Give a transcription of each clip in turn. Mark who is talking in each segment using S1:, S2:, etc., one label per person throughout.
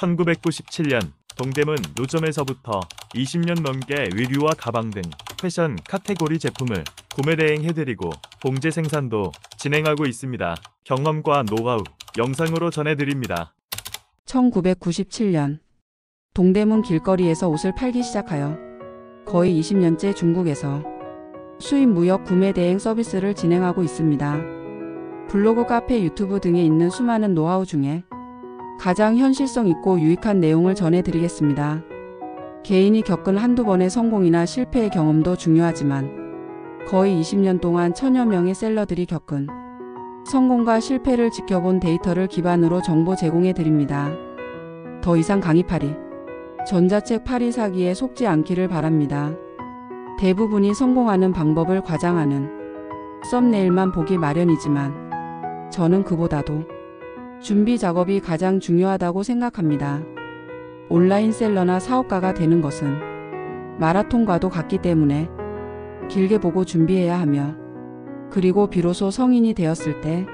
S1: 1997년 동대문 노점에서부터 20년 넘게 의류와 가방 등 패션 카테고리 제품을 구매 대행해드리고 봉제 생산도 진행하고 있습니다. 경험과 노하우 영상으로 전해드립니다.
S2: 1997년 동대문 길거리에서 옷을 팔기 시작하여 거의 20년째 중국에서 수입 무역 구매 대행 서비스를 진행하고 있습니다. 블로그, 카페, 유튜브 등에 있는 수많은 노하우 중에 가장 현실성 있고 유익한 내용을 전해드리겠습니다. 개인이 겪은 한두 번의 성공이나 실패의 경험도 중요하지만 거의 20년 동안 천여 명의 셀러들이 겪은 성공과 실패를 지켜본 데이터를 기반으로 정보 제공해 드립니다. 더 이상 강의팔이, 전자책 팔이 사기에 속지 않기를 바랍니다. 대부분이 성공하는 방법을 과장하는 썸네일만 보기 마련이지만 저는 그보다도 준비 작업이 가장 중요하다고 생각합니다. 온라인 셀러나 사업가가 되는 것은 마라톤과도 같기 때문에 길게 보고 준비해야 하며, 그리고 비로소 성인이 되었을 때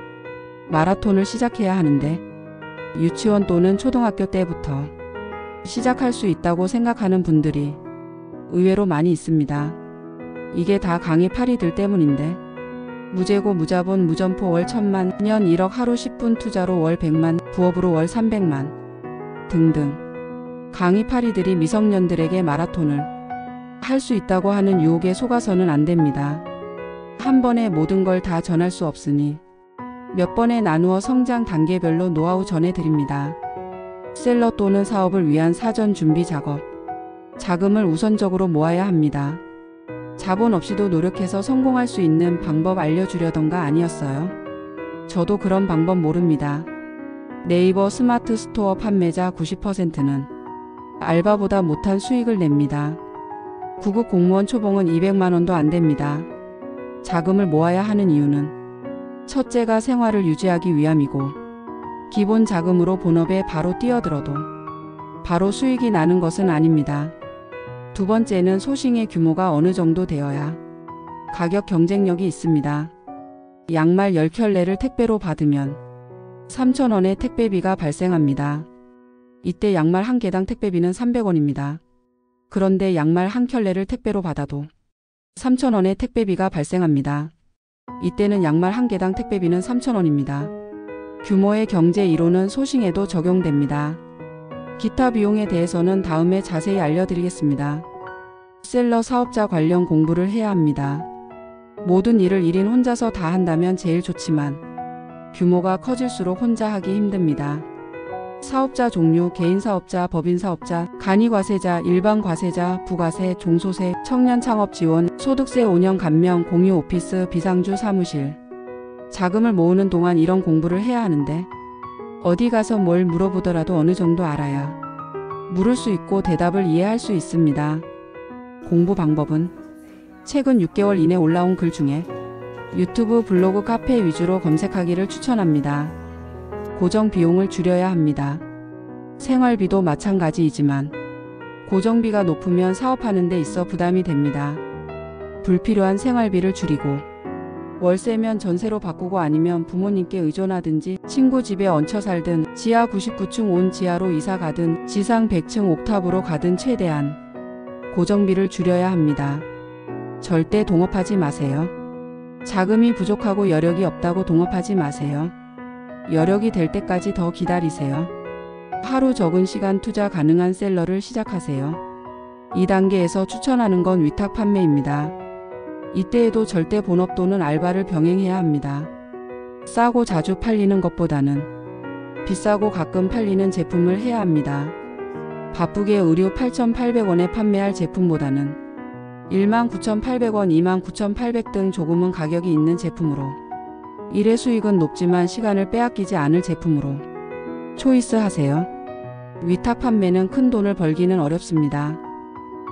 S2: 마라톤을 시작해야 하는데 유치원 또는 초등학교 때부터 시작할 수 있다고 생각하는 분들이 의외로 많이 있습니다. 이게 다 강의팔이들 때문인데 무재고 무자본 무점포 월 1000만, 년 1억, 하루 10분 투자로 월 100만, 부업으로 월 300만 등등 강의팔이들이 미성년들에게 마라톤을 할 수 있다고 하는 유혹에 속아서는 안 됩니다. 한 번에 모든 걸 다 전할 수 없으니 몇 번에 나누어 성장 단계별로 노하우 전해드립니다. 셀러 또는 사업을 위한 사전 준비 작업. 자금을 우선적으로 모아야 합니다. 자본 없이도 노력해서 성공할 수 있는 방법 알려주려던가 아니었어요? 저도 그런 방법 모릅니다. 네이버 스마트 스토어 판매자 90%는 알바보다 못한 수익을 냅니다. 9급 공무원 초봉은 200만원도 안 됩니다. 자금을 모아야 하는 이유는 첫째가 생활을 유지하기 위함이고, 기본 자금으로 본업에 바로 뛰어들어도 바로 수익이 나는 것은 아닙니다. 두 번째는 소싱의 규모가 어느 정도 되어야 가격 경쟁력이 있습니다. 양말 10켤레를 택배로 받으면 3,000원의 택배비가 발생합니다. 이때 양말 한 개당 택배비는 300원입니다. 그런데 양말 한 켤레를 택배로 받아도 3,000원의 택배비가 발생합니다. 이때는 양말 한 개당 택배비는 3,000원입니다. 규모의 경제 이론은 소싱에도 적용됩니다. 기타 비용에 대해서는 다음에 자세히 알려드리겠습니다. 셀러 사업자 관련 공부를 해야 합니다. 모든 일을 1인 혼자서 다 한다면 제일 좋지만 규모가 커질수록 혼자 하기 힘듭니다. 사업자 종류, 개인사업자, 법인사업자, 간이과세자, 일반과세자, 부가세, 종소세, 청년창업지원, 소득세, 5년 감면, 공유 오피스, 비상주 사무실. 자금을 모으는 동안 이런 공부를 해야 하는데 어디 가서 뭘 물어보더라도 어느 정도 알아야 물을 수 있고 대답을 이해할 수 있습니다. 공부 방법은 최근 6개월 이내 올라온 글 중에 유튜브, 블로그, 카페 위주로 검색하기를 추천합니다. 고정 비용을 줄여야 합니다. 생활비도 마찬가지이지만 고정비가 높으면 사업하는 데 있어 부담이 됩니다. 불필요한 생활비를 줄이고, 월세면 전세로 바꾸고 아니면 부모님께 의존하든지 친구 집에 얹혀 살든 지하 99층 온 지하로 이사 가든 지상 100층 옥탑으로 가든 최대한 고정비를 줄여야 합니다. 절대 동업하지 마세요. 자금이 부족하고 여력이 없다고 동업하지 마세요. 여력이 될 때까지 더 기다리세요. 하루 적은 시간 투자 가능한 셀러를 시작하세요. 2단계에서 추천하는 건 위탁 판매입니다. 이때에도 절대 본업 또는 알바를 병행해야 합니다. 싸고 자주 팔리는 것보다는 비싸고 가끔 팔리는 제품을 해야 합니다. 바쁘게 의류 8,800원에 판매할 제품보다는 19,800원, 29,800 등 조금은 가격이 있는 제품으로, 일의 수익은 높지만 시간을 빼앗기지 않을 제품으로 초이스 하세요. 위탁 판매는 큰 돈을 벌기는 어렵습니다.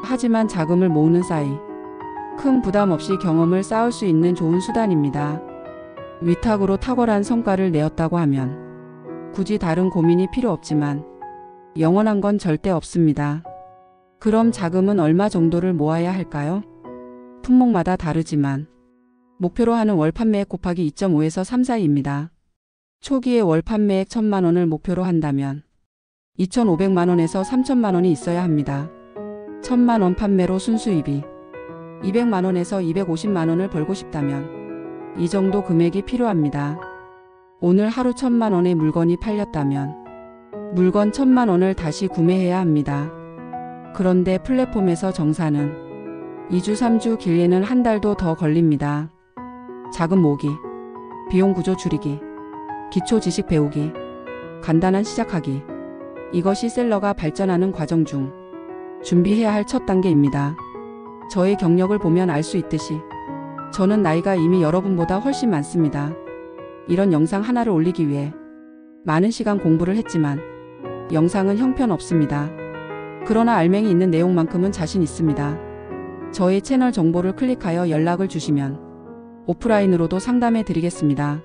S2: 하지만 자금을 모으는 사이 큰 부담 없이 경험을 쌓을 수 있는 좋은 수단입니다. 위탁으로 탁월한 성과를 내었다고 하면 굳이 다른 고민이 필요 없지만 영원한 건 절대 없습니다. 그럼 자금은 얼마 정도를 모아야 할까요? 품목마다 다르지만 목표로 하는 월 판매액 곱하기 2.5에서 3 사이입니다. 초기에 월 판매액 1,000만 원을 목표로 한다면 2,500만 원에서 3천만 원이 있어야 합니다. 1,000만 원 판매로 순수입이 200만 원에서 250만 원을 벌고 싶다면 이 정도 금액이 필요합니다. 오늘 하루 1,000만 원의 물건이 팔렸다면 물건 1,000만 원을 다시 구매해야 합니다. 그런데 플랫폼에서 정산은 2주 3주 길게는 한 달도 더 걸립니다. 자금 모으기, 비용 구조 줄이기, 기초 지식 배우기, 간단한 시작하기. 이것이 셀러가 발전하는 과정 중 준비해야 할 첫 단계입니다. 저의 경력을 보면 알 수 있듯이 저는 나이가 이미 여러분보다 훨씬 많습니다. 이런 영상 하나를 올리기 위해 많은 시간 공부를 했지만 영상은 형편없습니다. 그러나 알맹이 있는 내용만큼은 자신 있습니다. 저의 채널 정보를 클릭하여 연락을 주시면 오프라인으로도 상담해 드리겠습니다.